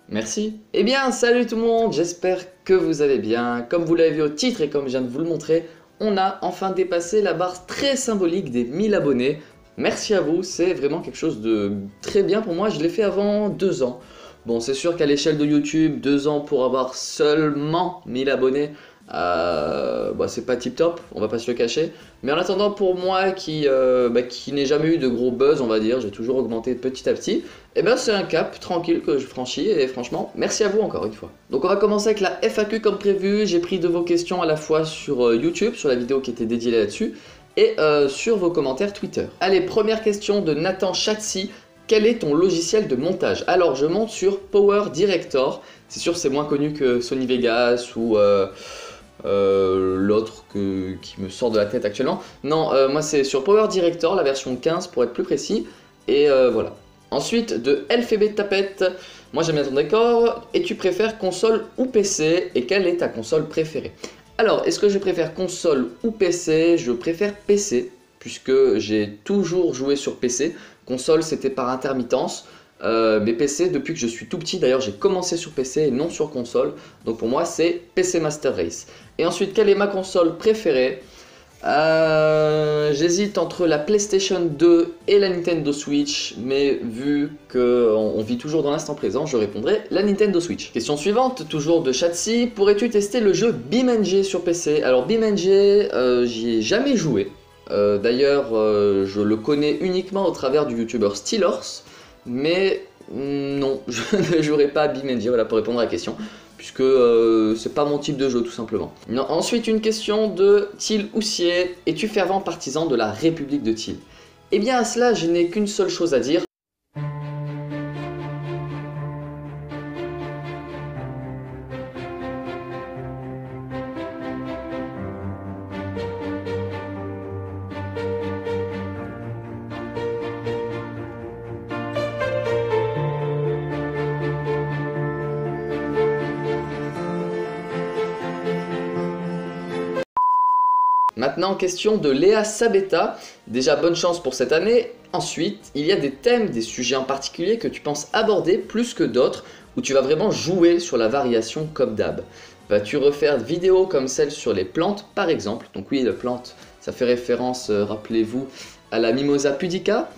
Merci. Eh bien, salut tout le monde, j'espère que vous allez bien. Comme vous l'avez vu au titre et comme je viens de vous le montrer, on a enfin dépassé la barre très symbolique des 1000 abonnés. Merci à vous, c'est vraiment quelque chose de très bien pour moi, je l'ai fait avant 2 ans. Bon, c'est sûr qu'à l'échelle de YouTube, 2 ans pour avoir seulement 1000 abonnés, c'est pas tip top, on va pas se le cacher. Mais en attendant, pour moi qui n'ai jamais eu de gros buzz, on va dire, j'ai toujours augmenté petit à petit, et ben c'est un cap tranquille que je franchis et franchement, merci à vous encore une fois. Donc on va commencer avec la FAQ comme prévu. J'ai pris de vos questions à la fois sur YouTube, sur la vidéo qui était dédiée là-dessus, et sur vos commentaires Twitter. Allez, première question de Nathan Chatsi. Quel est ton logiciel de montage? Alors je monte sur Power Director. C'est sûr c'est moins connu que Sony Vegas ou l'autre qui me sort de la tête actuellement. Non, moi c'est sur Power Director, la version 15 pour être plus précis. Et voilà. Ensuite de LFB Tapette, moi j'aime bien ton décor. Et tu préfères console ou PC? Et quelle est ta console préférée? Alors, est-ce que je préfère console ou PC? Je préfère PC, puisque j'ai toujours joué sur PC. Console, c'était par intermittence. Mais PC, depuis que je suis tout petit, d'ailleurs, j'ai commencé sur PC et non sur console. Donc pour moi, c'est PC Master Race. Et ensuite, quelle est ma console préférée? J'hésite entre la PlayStation 2 et la Nintendo Switch, mais vu qu'on vit toujours dans l'instant présent, je répondrai la Nintendo Switch. Question suivante, toujours de Chatsi. Pourrais-tu tester le jeu BeamNG sur PC? Alors BeamNG, j'y ai jamais joué. D'ailleurs, je le connais uniquement au travers du youtubeur Steelhorse, mais non, je ne jouerai pas à BeamNG, voilà pour répondre à la question. Puisque c'est pas mon type de jeu tout simplement. Non, ensuite une question de Thiel Houssier. Es-tu fervent partisan de la République de Thiel? Eh bien à cela je n'ai qu'une seule chose à dire. Maintenant, question de Léa Sabetta. Déjà, bonne chance pour cette année. Ensuite, il y a des thèmes, des sujets en particulier que tu penses aborder plus que d'autres, où tu vas vraiment jouer sur la variation comme d'hab. Vas-tu refaire des vidéos comme celle sur les plantes, par exemple? Donc oui, les plantes, ça fait référence, rappelez-vous, à la Mimosa pudica,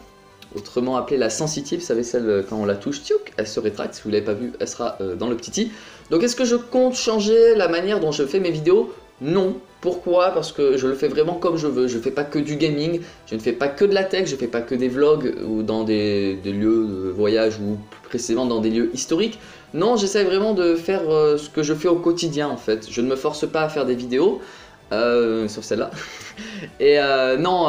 autrement appelée la sensitive, vous savez, celle quand on la touche, tiouk, elle se rétracte. Si vous ne l'avez pas vue, elle sera dans le petit i. Donc est-ce que je compte changer la manière dont je fais mes vidéos? Non. Pourquoi? Parce que je le fais vraiment comme je veux. Je ne fais pas que du gaming, je ne fais pas que de la tech, je ne fais pas que des vlogs ou dans des lieux de voyage ou plus précisément dans des lieux historiques. Non, j'essaie vraiment de faire ce que je fais au quotidien en fait. Je ne me force pas à faire des vidéos, sauf celle-là. Et non,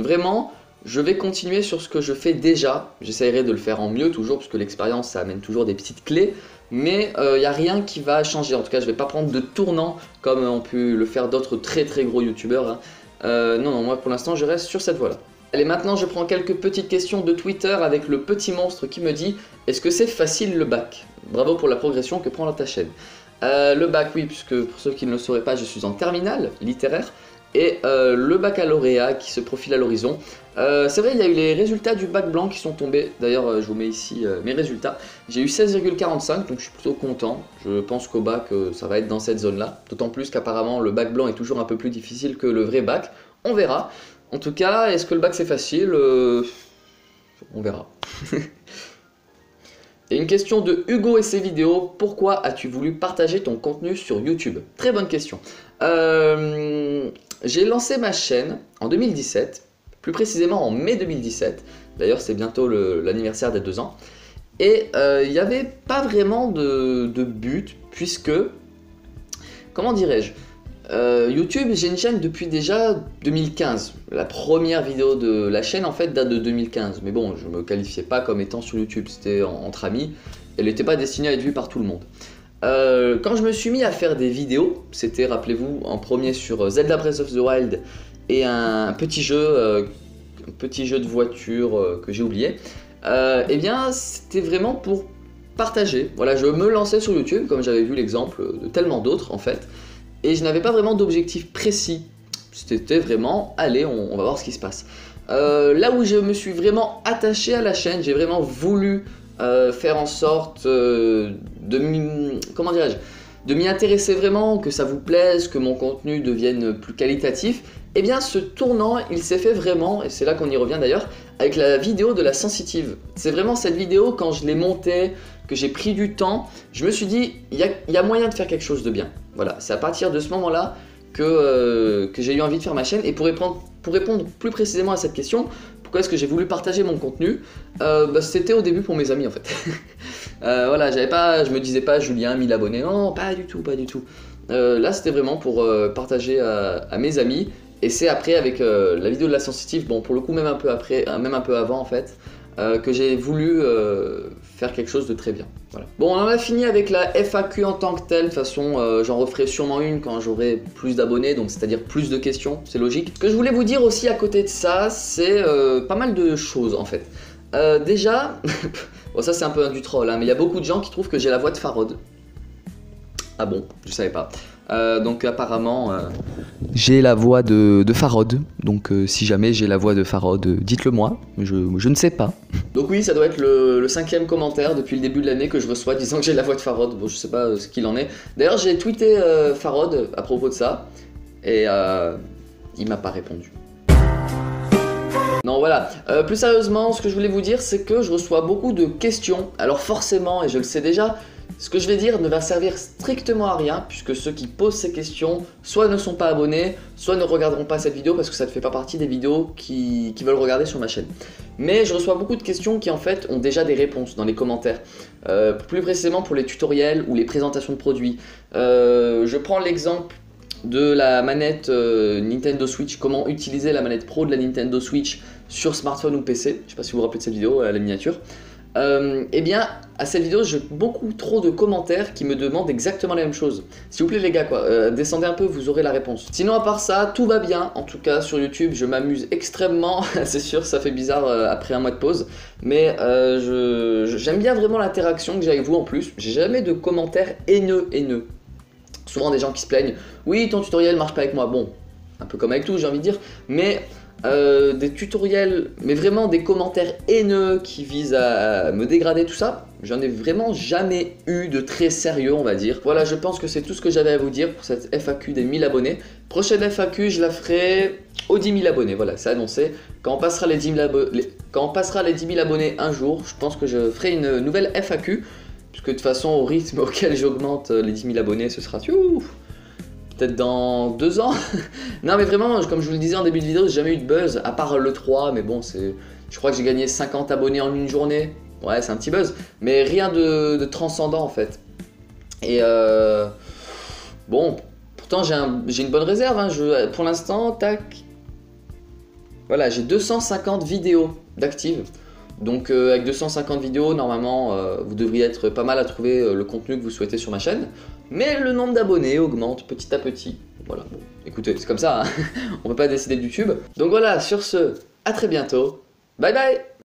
vraiment, je vais continuer sur ce que je fais déjà. J'essaierai de le faire en mieux toujours, parce que l'expérience ça amène toujours des petites clés. Mais il n'y a rien qui va changer, en tout cas je ne vais pas prendre de tournant comme ont pu le faire d'autres très gros youtubeurs. Non, moi pour l'instant je reste sur cette voie là. Allez, maintenant je prends quelques petites questions de Twitter avec le petit monstre qui me dit: est-ce que c'est facile le bac? Bravo pour la progression que prend ta chaîne. Le bac, oui, puisque pour ceux qui ne le sauraient pas, je suis en terminale littéraire. Et le baccalauréat qui se profile à l'horizon. C'est vrai, il y a eu les résultats du bac blanc qui sont tombés. D'ailleurs, je vous mets ici mes résultats. J'ai eu 16,45, donc je suis plutôt content. Je pense qu'au bac, ça va être dans cette zone-là. D'autant plus qu'apparemment, le bac blanc est toujours un peu plus difficile que le vrai bac. On verra. En tout cas, est-ce que le bac c'est facile? On verra. Et une question de Hugo et ses vidéos. Pourquoi as-tu voulu partager ton contenu sur YouTube? Très bonne question. J'ai lancé ma chaîne en 2017, plus précisément en mai 2017. D'ailleurs, c'est bientôt l'anniversaire des 2 ans. Et il n'y avait pas vraiment de but, puisque, comment dirais-je, YouTube, j'ai une chaîne depuis déjà 2015. La première vidéo de la chaîne en fait date de 2015. Mais bon, je me qualifiais pas comme étant sur YouTube, c'était entre amis. Elle n'était pas destinée à être vue par tout le monde. Quand je me suis mis à faire des vidéos, c'était, rappelez-vous, en premier sur Zelda Breath of the Wild et un petit jeu de voiture que j'ai oublié. Eh bien, c'était vraiment pour partager. Voilà, je me lançais sur YouTube, comme j'avais vu l'exemple de tellement d'autres en fait. Et je n'avais pas vraiment d'objectif précis. C'était vraiment, allez, on va voir ce qui se passe. Là où je me suis vraiment attaché à la chaîne, j'ai vraiment voulu faire en sorte comment dirais-je, de m'y intéresser vraiment, que ça vous plaise, que mon contenu devienne plus qualitatif, eh bien ce tournant il s'est fait vraiment, et c'est là qu'on y revient d'ailleurs, avec la vidéo de la sensitive. C'est vraiment cette vidéo, quand je l'ai montée, que j'ai pris du temps, je me suis dit, il y a moyen de faire quelque chose de bien. Voilà, c'est à partir de ce moment-là que j'ai eu envie de faire ma chaîne. Et pour répondre plus précisément à cette question, pourquoi est-ce que j'ai voulu partager mon contenu, c'était au début pour mes amis en fait. Voilà, je me disais pas Julien 1000 abonnés, non, pas du tout, pas du tout. Là c'était vraiment pour partager à mes amis. Et c'est après avec la vidéo de la sensitive, bon pour le coup même un peu après, même un peu avant en fait, que j'ai voulu faire quelque chose de très bien. Voilà. Bon, on en a fini avec la FAQ en tant que telle. De toute façon, j'en referai sûrement une quand j'aurai plus d'abonnés, donc c'est-à-dire plus de questions, c'est logique. Ce que je voulais vous dire aussi à côté de ça, c'est pas mal de choses en fait. Déjà, bon ça c'est un peu du troll, hein, mais il y a beaucoup de gens qui trouvent que j'ai la voix de Farod. Ah bon, je savais pas. Donc apparemment, j'ai la voix de Farod, donc si jamais j'ai la voix de Farod, dites-le moi, je ne sais pas. Donc oui, ça doit être le 5e commentaire depuis le début de l'année que je reçois disant que j'ai la voix de Farod, bon je sais pas ce qu'il en est. D'ailleurs j'ai tweeté Farod à propos de ça, et il m'a pas répondu. Non voilà, plus sérieusement, ce que je voulais vous dire c'est que je reçois beaucoup de questions, alors forcément, et je le sais déjà, ce que je vais dire ne va servir strictement à rien puisque ceux qui posent ces questions soit ne sont pas abonnés, soit ne regarderont pas cette vidéo parce que ça ne fait pas partie des vidéos qui veulent regarder sur ma chaîne. Mais je reçois beaucoup de questions qui en fait ont déjà des réponses dans les commentaires. Plus précisément pour les tutoriels ou les présentations de produits. Je prends l'exemple de la manette Nintendo Switch, comment utiliser la manette Pro de la Nintendo Switch sur smartphone ou PC. Je sais pas si vous vous rappelez de cette vidéo, la miniature. Eh bien, à cette vidéo, j'ai beaucoup trop de commentaires qui me demandent exactement la même chose. S'il vous plaît les gars, quoi, descendez un peu, vous aurez la réponse. Sinon, à part ça, tout va bien. En tout cas, sur YouTube, je m'amuse extrêmement. C'est sûr, ça fait bizarre après un mois de pause. Mais j'aime bien vraiment l'interaction que j'ai avec vous en plus. J'ai jamais de commentaires haineux. Souvent des gens qui se plaignent. Oui, ton tutoriel marche pas avec moi. Bon, un peu comme avec tout, j'ai envie de dire. Mais des tutoriels, mais vraiment des commentaires haineux qui visent à me dégrader, tout ça, j'en ai vraiment jamais eu de très sérieux, on va dire. Voilà, je pense que c'est tout ce que j'avais à vous dire pour cette FAQ des 1000 abonnés. Prochaine FAQ, je la ferai aux 10 000 abonnés, voilà, c'est annoncé. Quand on passera les 10 000 abonnés un jour, je pense que je ferai une nouvelle FAQ, puisque de toute façon, au rythme auquel j'augmente les 10 000 abonnés, ce sera peut-être dans 2 ans. Non mais vraiment, comme je vous le disais en début de vidéo, j'ai jamais eu de buzz, à part le 3, mais bon, je crois que j'ai gagné 50 abonnés en une journée. Ouais, c'est un petit buzz, mais rien de transcendant en fait. Et bon, pourtant j'ai une bonne réserve, hein. Pour l'instant, tac. Voilà, j'ai 250 vidéos d'actives. Donc avec 250 vidéos, normalement, vous devriez être pas mal à trouver le contenu que vous souhaitez sur ma chaîne. Mais le nombre d'abonnés augmente petit à petit. Voilà, bon, écoutez, c'est comme ça, hein. On peut pas décider de YouTube. Donc voilà, sur ce, à très bientôt. Bye bye.